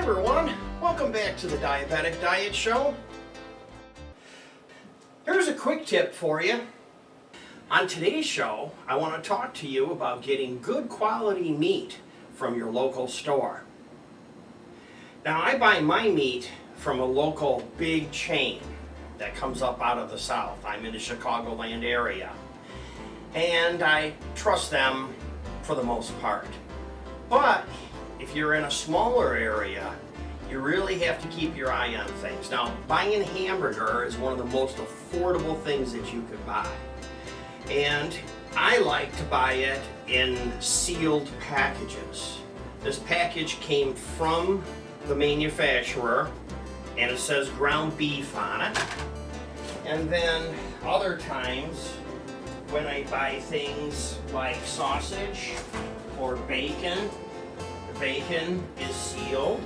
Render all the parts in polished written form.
everyone, welcome back to the Diabetic Diet Show. Here's a quick tip for you. On today's show, I want to talk to you about getting good quality meat from your local store. Now, I buy my meat from a local big chain that comes up out of the south. I'm in the Chicagoland area, and I trust them for the most part. But if you're in a smaller area, you really have to keep your eye on things. Now, buying a hamburger is one of the most affordable things that you could buy. And I like to buy it in sealed packages. This package came from the manufacturer, and it says ground beef on it. And then other times, when I buy things like sausage or bacon, the bacon is sealed.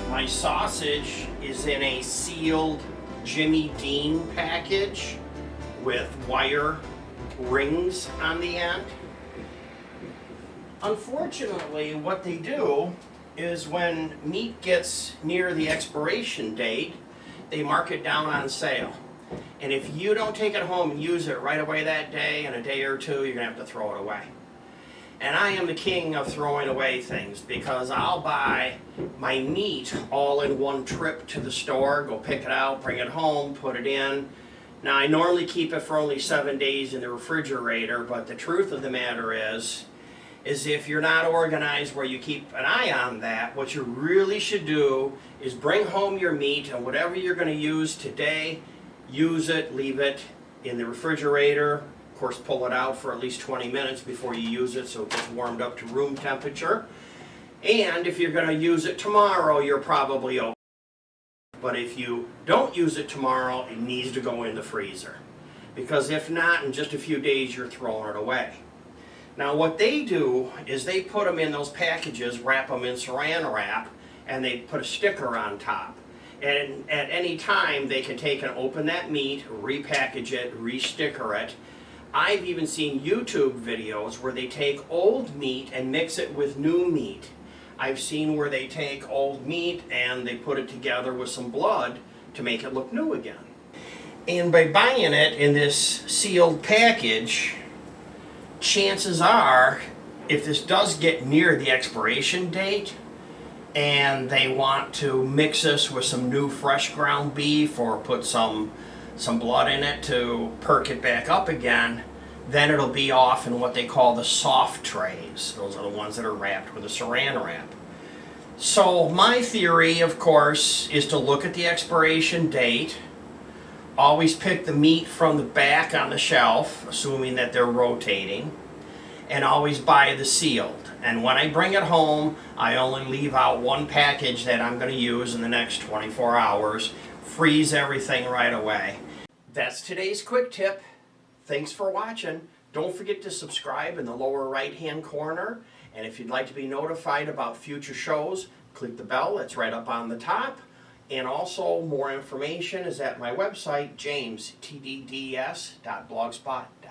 My sausage is in a sealed Jimmy Dean package with wire rings on the end. Unfortunately, what they do is when meat gets near the expiration date, they mark it down on sale. And if you don't take it home and use it right away that day, in a day or two, you're going to have to throw it away. And I am the king of throwing away things because I'll buy my meat all in one trip to the store, go pick it out, bring it home, put it in. Now, I normally keep it for only 7 days in the refrigerator, but the truth of the matter is if you're not organized where you keep an eye on that, what you really should do is bring home your meat, and whatever you're going to use today, use it, leave it in the refrigerator. Of course, pull it out for at least 20 minutes before you use it so it gets warmed up to room temperature. And if you're going to use it tomorrow, you're probably okay. But if you don't use it tomorrow, it needs to go in the freezer. Because if not, in just a few days, you're throwing it away. Now, what they do is they put them in those packages, wrap them in saran wrap, and they put a sticker on top. And at any time, they can take and open that meat, repackage it, re-sticker it. I've even seen YouTube videos where they take old meat and mix it with new meat. I've seen where they take old meat and they put it together with some blood to make it look new again. And by buying it in this sealed package, chances are, if this does get near the expiration date and they want to mix this with some new fresh ground beef or put some blood in it to perk it back up again, then it'll be off in what they call the soft trays. Those are the ones that are wrapped with a saran wrap. So my theory, of course, is to look at the expiration date, always pick the meat from the back on the shelf, assuming that they're rotating, and always buy the sealed. And when I bring it home, I only leave out one package that I'm going to use in the next 24 hours, freeze everything right away. That's today's quick tip. Thanks for watching. Don't forget to subscribe in the lower right-hand corner. And if you'd like to be notified about future shows, click the bell that's right up on the top. And also, more information is at my website, jamestdds.blogspot.com.